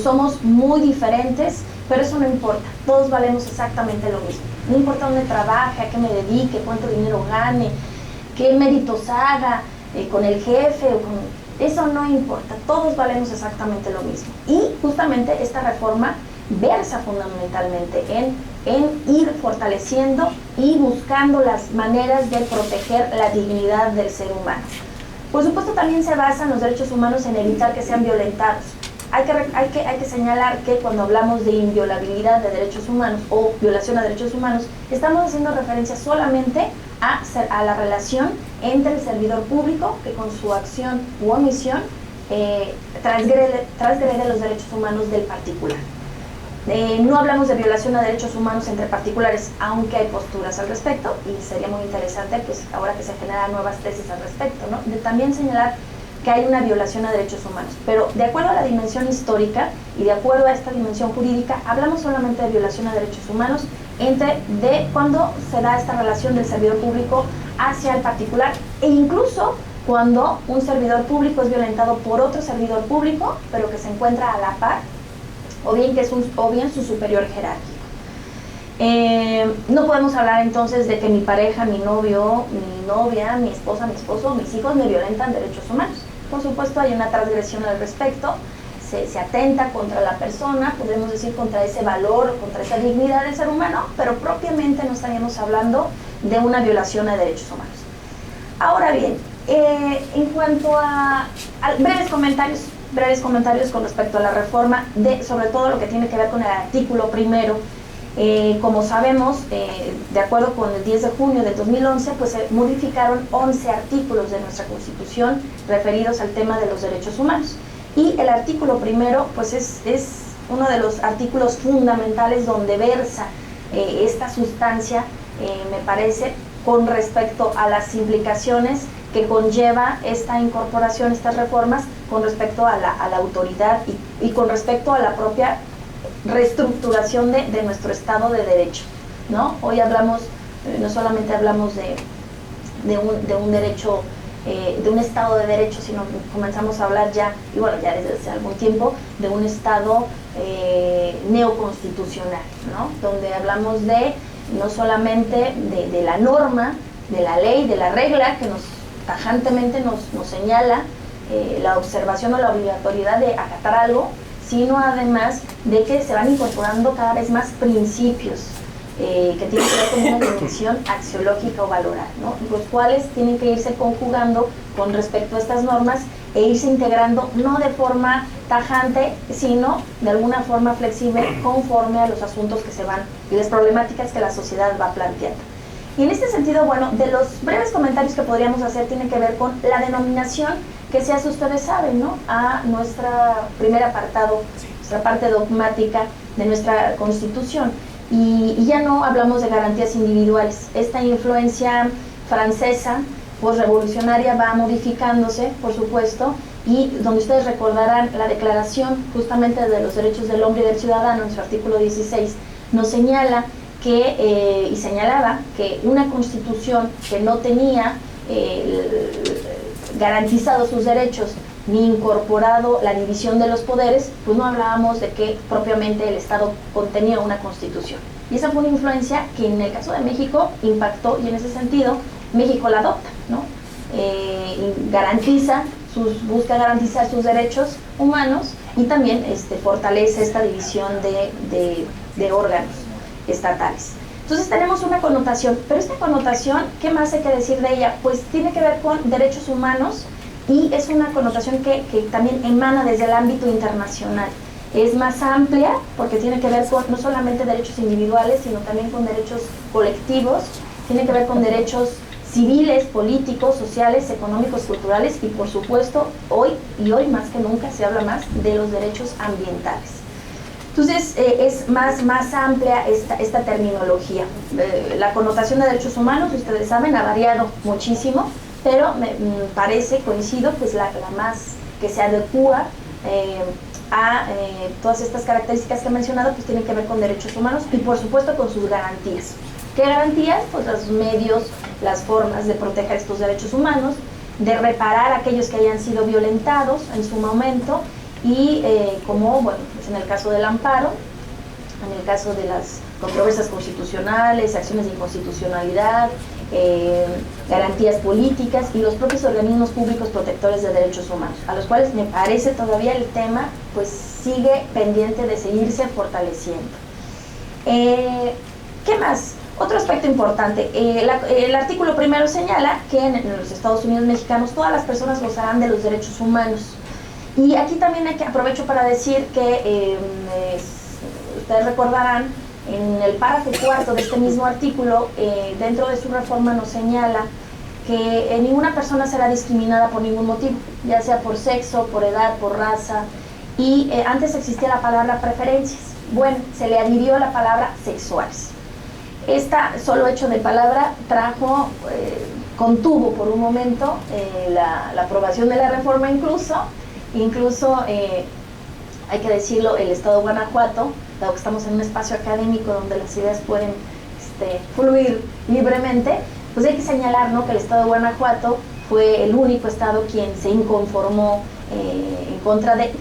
Somos muy diferentes, pero eso no importa. Todos valemos exactamente lo mismo. No importa dónde trabaje, a qué me dedique, cuánto dinero gane, qué méritos haga con el jefe o con... Eso no importa. Todos valemos exactamente lo mismo. Y justamente esta reforma versa fundamentalmente en ir fortaleciendo y buscando las maneras de proteger la dignidad del ser humano. Por supuesto también se basan los derechos humanos en evitar que sean violentados. Hay que señalar que cuando hablamos de inviolabilidad de derechos humanos o violación a derechos humanos, estamos haciendo referencia solamente a la relación entre el servidor público que con su acción u omisión transgrede los derechos humanos del particular. No hablamos de violación a derechos humanos entre particulares, aunque hay posturas al respecto y sería muy interesante, pues ahora que se generan nuevas tesis al respecto, ¿no? De también señalar que hay una violación a derechos humanos, pero de acuerdo a la dimensión histórica y de acuerdo a esta dimensión jurídica, hablamos solamente de violación a derechos humanos de cuando se da esta relación del servidor público hacia el particular e incluso cuando un servidor público es violentado por otro servidor público, pero que se encuentra a la par, o bien su superior jerárquico. No podemos hablar entonces de que mi pareja, mi novio, mi novia, mi esposa, mi esposo, mis hijos me violentan derechos humanos. Por supuesto hay una transgresión al respecto, se atenta contra la persona, podemos decir contra ese valor, contra esa dignidad del ser humano, pero propiamente no estaríamos hablando de una violación a derechos humanos. Ahora bien, en cuanto a breves comentarios con respecto a la reforma, sobre todo lo que tiene que ver con el artículo primero. Como sabemos, de acuerdo con el 10 de junio de 2011, pues se modificaron 11 artículos de nuestra Constitución referidos al tema de los derechos humanos. Y el artículo primero, pues es uno de los artículos fundamentales donde versa esta sustancia, me parece, con respecto a las implicaciones que conlleva esta incorporación, estas reformas, con respecto a la autoridad y con respecto a la propia reestructuración de nuestro Estado de Derecho, ¿no? Hoy hablamos, no solamente hablamos de un derecho, de un Estado de Derecho, sino comenzamos a hablar ya, y bueno, ya desde hace algún tiempo, de un Estado neoconstitucional, ¿no? Donde hablamos de no solamente de la norma, de la ley, de la regla que tajantemente nos señala la observación o la obligatoriedad de acatar algo, sino además de que se van incorporando cada vez más principios que tienen que ver con una dimensión axiológica o valoral, ¿no? Los cuales tienen que irse conjugando con respecto a estas normas e irse integrando no de forma tajante, sino de alguna forma flexible conforme a los asuntos que se van y las problemáticas que la sociedad va planteando. Y en este sentido, bueno, de los breves comentarios que podríamos hacer tienen que ver con la denominación que se hace, ustedes saben, ¿no?, a nuestra primer apartado, nuestra parte dogmática de nuestra Constitución. Y ya no hablamos de garantías individuales. Esta influencia francesa, pues revolucionaria, va modificándose, por supuesto, y donde ustedes recordarán la Declaración justamente de los Derechos del Hombre y del Ciudadano, en su artículo 16, nos señala que, y señalaba que una Constitución que no tenía garantizados sus derechos ni incorporado la división de los poderes, pues no hablábamos de que propiamente el Estado contenía una Constitución. Y esa fue una influencia que en el caso de México impactó, y en ese sentido México la adopta, ¿no? Busca garantizar sus derechos humanos y también fortalece esta división de órganos estatales. Entonces tenemos una connotación, pero esta connotación, ¿qué más hay que decir de ella? Pues tiene que ver con derechos humanos, y es una connotación que también emana desde el ámbito internacional. Es más amplia porque tiene que ver con no solamente derechos individuales, sino también con derechos colectivos, tiene que ver con derechos civiles, políticos, sociales, económicos, culturales, y por supuesto hoy más que nunca se habla más de los derechos ambientales. Entonces es más amplia esta terminología. La connotación de derechos humanos, ustedes saben, ha variado muchísimo, pero me parece, coincido, pues la más que se adecua a todas estas características que he mencionado, pues tiene que ver con derechos humanos y por supuesto con sus garantías. ¿Qué garantías? Pues los medios, las formas de proteger estos derechos humanos, de reparar a aquellos que hayan sido violentados en su momento, y como, bueno, pues en el caso del amparo, en el caso de las controversias constitucionales, acciones de inconstitucionalidad, garantías políticas y los propios organismos públicos protectores de derechos humanos, a los cuales me parece todavía el tema pues sigue pendiente de seguirse fortaleciendo. ¿Qué más? Otro aspecto importante, el artículo primero señala que en los Estados Unidos mexicanos todas las personas gozarán de los derechos humanos. Y aquí también aprovecho para decir que ustedes recordarán, en el párrafo 4 de este mismo artículo, dentro de su reforma nos señala que ninguna persona será discriminada por ningún motivo, ya sea por sexo, por edad, por raza, y antes existía la palabra preferencias. Bueno, se le adhirió la palabra sexuales. Esta solo hecho de palabra contuvo por un momento la aprobación de la reforma, incluso hay que decirlo, el Estado de Guanajuato, dado que estamos en un espacio académico donde las ideas pueden fluir libremente, pues hay que señalar, ¿no?, que el Estado de Guanajuato fue el único estado quien se inconformó en contra de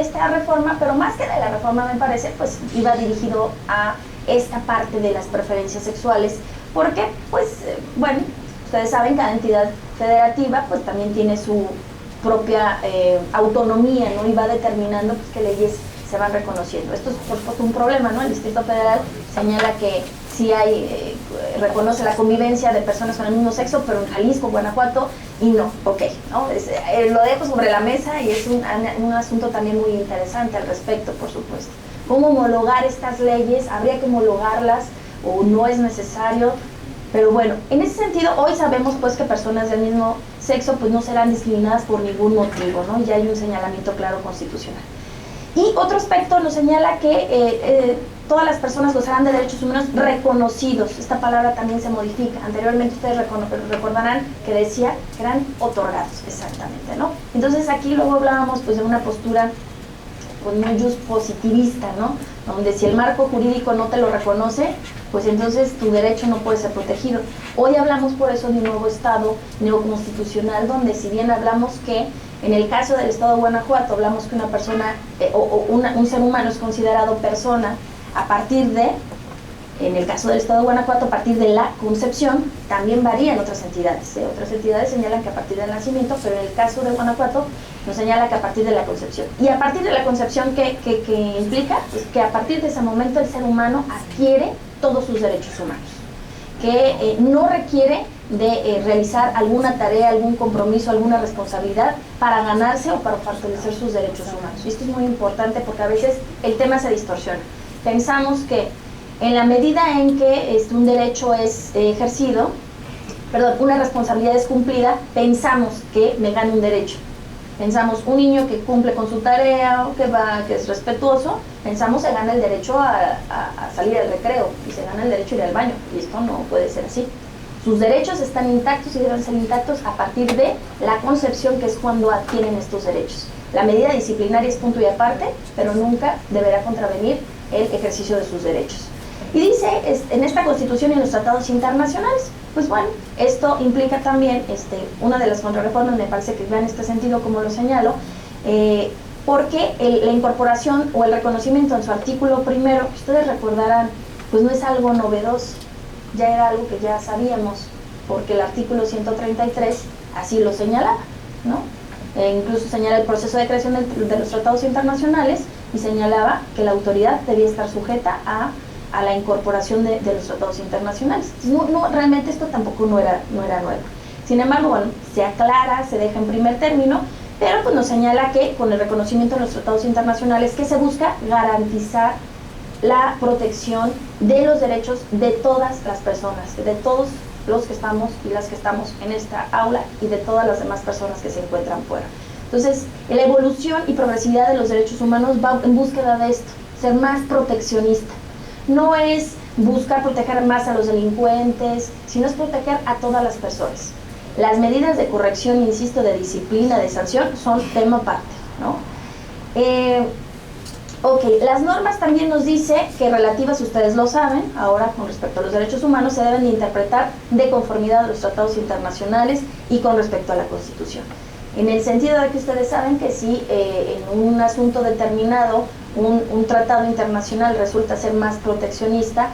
esta reforma, pero más que de la reforma, me parece, pues iba dirigido a esta parte de las preferencias sexuales, porque, pues, bueno, ustedes saben, cada entidad federativa pues también tiene su propia autonomía, ¿no?, y va determinando pues qué leyes se van reconociendo. Esto es por supuesto un problema, ¿no? El Distrito Federal señala que sí reconoce la convivencia de personas con el mismo sexo, pero en Jalisco, Guanajuato, y no, ok, ¿no? Lo dejo sobre la mesa y es un asunto también muy interesante al respecto, por supuesto. ¿Cómo homologar estas leyes? ¿Habría que homologarlas o no es necesario? Pero bueno, en ese sentido, hoy sabemos pues que personas del mismo sexo pues no serán discriminadas por ningún motivo, ¿no? Ya hay un señalamiento claro constitucional. Y otro aspecto nos señala que todas las personas gozarán de derechos humanos reconocidos. Esta palabra también se modifica. Anteriormente ustedes recordarán que decía que eran otorgados, exactamente, ¿no? Entonces aquí luego hablábamos pues de una postura pues muy just positivista, ¿no? Donde si el marco jurídico no te lo reconoce, pues entonces tu derecho no puede ser protegido. Hoy hablamos por eso de un nuevo Estado neoconstitucional, donde si bien hablamos que en el caso del Estado de Guanajuato hablamos que una persona un ser humano es considerado persona a partir de, en el caso del Estado de Guanajuato, a partir de la concepción, también varía en otras entidades. Otras entidades señalan que a partir del nacimiento, pero en el caso de Guanajuato nos señala que a partir de la concepción. Y a partir de la concepción, ¿qué implica? Pues que a partir de ese momento el ser humano adquiere todos sus derechos humanos, que no requiere de realizar alguna tarea, algún compromiso, alguna responsabilidad para ganarse o para fortalecer sus derechos humanos. Y esto es muy importante porque a veces el tema se distorsiona. Pensamos que en la medida en que un derecho es ejercido, una responsabilidad es cumplida, pensamos que me gana un derecho. Pensamos, un niño que cumple con su tarea, que es respetuoso, pensamos se gana el derecho a salir al recreo y se gana el derecho a ir al baño. Y esto no puede ser así. Sus derechos están intactos y deben ser intactos a partir de la concepción, que es cuando adquieren estos derechos. La medida disciplinaria es punto y aparte, pero nunca deberá contravenir el ejercicio de sus derechos. Y dice en esta Constitución y en los tratados internacionales, pues bueno, esto implica también, una de las contrarreformas me parece que va en este sentido, como lo señalo, porque la incorporación o el reconocimiento en su artículo primero, que ustedes recordarán, pues no es algo novedoso, ya era algo que ya sabíamos, porque el artículo 133 así lo señalaba, ¿no? Incluso señala el proceso de creación de los tratados internacionales y señalaba que la autoridad debía estar sujeta a la incorporación de los tratados internacionales. Realmente esto tampoco no era nuevo. Sin embargo, bueno, se aclara, se deja en primer término, pero pues nos señala que con el reconocimiento de los tratados internacionales que se busca garantizar la protección de los derechos de todas las personas, de todos los que estamos y las que estamos en esta aula y de todas las demás personas que se encuentran fuera. Entonces, la evolución y progresividad de los derechos humanos va en búsqueda de esto, ser más proteccionista. No es buscar proteger más a los delincuentes, sino es proteger a todas las personas. Las medidas de corrección, insisto, de disciplina, de sanción, son tema aparte, ¿no? Las normas también nos dice que relativas, ustedes lo saben, ahora con respecto a los derechos humanos, se deben de interpretar de conformidad a los tratados internacionales y con respecto a la Constitución. En el sentido de que ustedes saben que si en un asunto determinado un tratado internacional resulta ser más proteccionista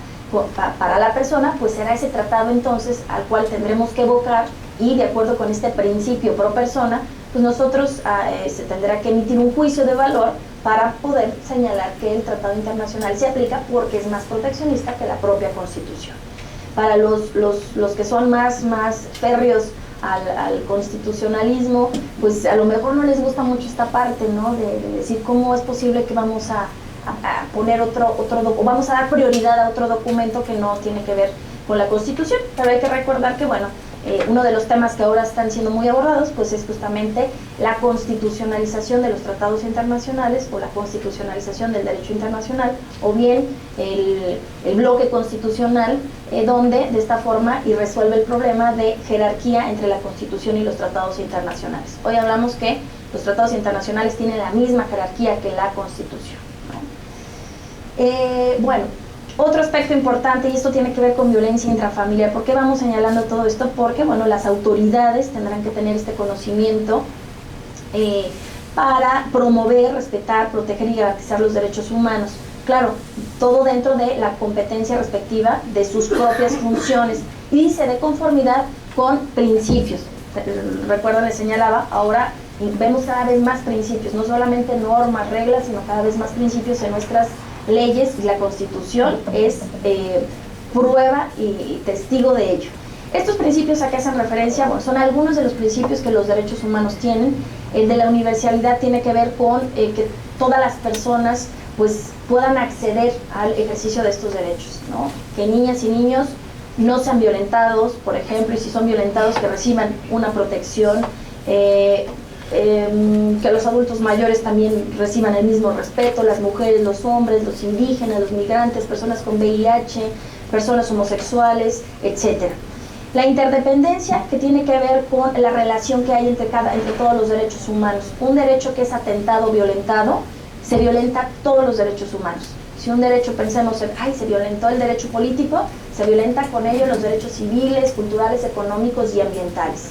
para la persona, pues será ese tratado entonces al cual tendremos que evocar y de acuerdo con este principio pro persona, pues nosotros se tendrá que emitir un juicio de valor para poder señalar que el tratado internacional se aplica porque es más proteccionista que la propia Constitución. Para los que son más férreos al constitucionalismo, pues a lo mejor no les gusta mucho esta parte, ¿no? De decir cómo es posible que vamos a poner vamos a dar prioridad a otro documento que no tiene que ver con la Constitución, pero hay que recordar que, bueno, uno de los temas que ahora están siendo muy abordados, pues es justamente la constitucionalización de los tratados internacionales o la constitucionalización del derecho internacional, o bien el bloque constitucional, donde de esta forma y resuelve el problema de jerarquía entre la Constitución y los tratados internacionales. Hoy hablamos que los tratados internacionales tienen la misma jerarquía que la Constitución, ¿no? Bueno, otro aspecto importante, y esto tiene que ver con violencia intrafamiliar. ¿Por qué vamos señalando todo esto? Porque, bueno, las autoridades tendrán que tener este conocimiento para promover, respetar, proteger y garantizar los derechos humanos. Claro, todo dentro de la competencia respectiva de sus propias funciones. Y dice de conformidad con principios. Recuerdo, les señalaba, ahora vemos cada vez más principios, no solamente normas, reglas, sino cada vez más principios en nuestras leyes, y la Constitución es prueba y testigo de ello. Estos principios a qué hacen referencia, bueno, son algunos de los principios que los derechos humanos tienen. El de la universalidad tiene que ver con que todas las personas pues puedan acceder al ejercicio de estos derechos, ¿no? Que niñas y niños no sean violentados, por ejemplo, y si son violentados que reciban una protección, que los adultos mayores también reciban el mismo respeto, las mujeres, los hombres, los indígenas, los migrantes, personas con VIH, personas homosexuales, etc. La interdependencia, que tiene que ver con la relación que hay entre todos los derechos humanos. Un derecho que es atentado o violentado se violenta todos los derechos humanos. Si un derecho pensemos en, ay, se violentó el derecho político, se violenta con ello los derechos civiles, culturales, económicos y ambientales.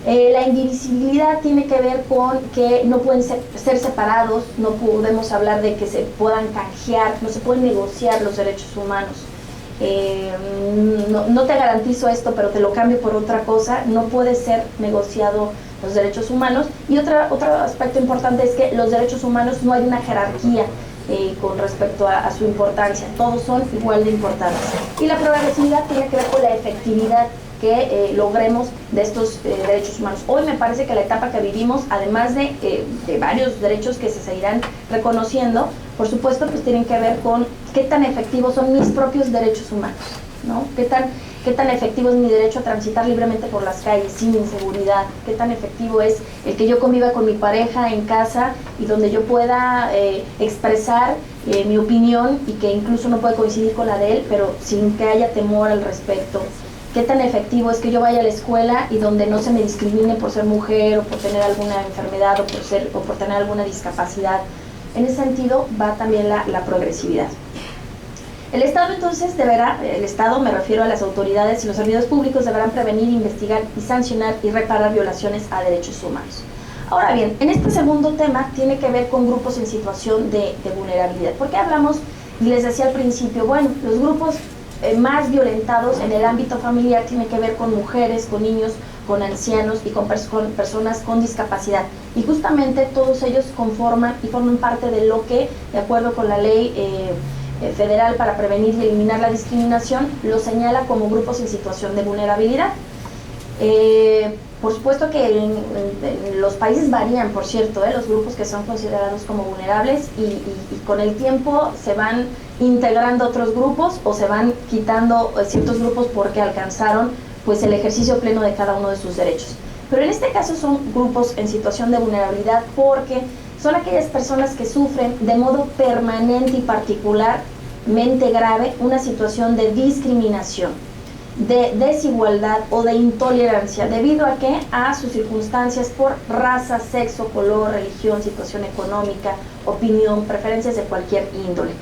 La indivisibilidad tiene que ver con que no pueden ser separados, no podemos hablar de que se puedan canjear, no se pueden negociar los derechos humanos. No te garantizo esto, pero te lo cambio por otra cosa, no puede ser negociado los derechos humanos. Y otro aspecto importante es que los derechos humanos no hay una jerarquía con respecto a su importancia, todos son igual de importantes. Y la progresividad tiene que ver con la efectividad que logremos de estos derechos humanos. Hoy me parece que la etapa que vivimos, además de varios derechos que se seguirán reconociendo, por supuesto, pues tienen que ver con qué tan efectivos son mis propios derechos humanos, ¿no? Qué tan efectivo es mi derecho a transitar libremente por las calles sin inseguridad, qué tan efectivo es el que yo conviva con mi pareja en casa y donde yo pueda expresar mi opinión y que incluso no puede coincidir con la de él, pero sin que haya temor al respecto. Qué tan efectivo es que yo vaya a la escuela y donde no se me discrimine por ser mujer o por tener alguna enfermedad o por tener alguna discapacidad. En ese sentido va también la progresividad. El Estado entonces el Estado, me refiero a las autoridades y los servidores públicos, deberán prevenir, investigar y sancionar y reparar violaciones a derechos humanos. Ahora bien, en este segundo tema tiene que ver con grupos en situación de vulnerabilidad. ¿Por qué hablamos? Y les decía al principio, bueno, los grupos más violentados en el ámbito familiar tiene que ver con mujeres, con niños, con ancianos y con personas con discapacidad. Y justamente todos ellos forman parte de lo que, de acuerdo con la ley federal para prevenir y eliminar la discriminación, lo señala como grupos en situación de vulnerabilidad. Por supuesto que los países varían, por cierto, los grupos que son considerados como vulnerables y con el tiempo se van integrando otros grupos o se van quitando ciertos grupos porque alcanzaron pues el ejercicio pleno de cada uno de sus derechos. Pero en este caso son grupos en situación de vulnerabilidad porque son aquellas personas que sufren de modo permanente y particularmente grave una situación de discriminación, de desigualdad o de intolerancia, debido a que a sus circunstancias por raza, sexo, color, religión, situación económica, opinión, preferencias de cualquier índole.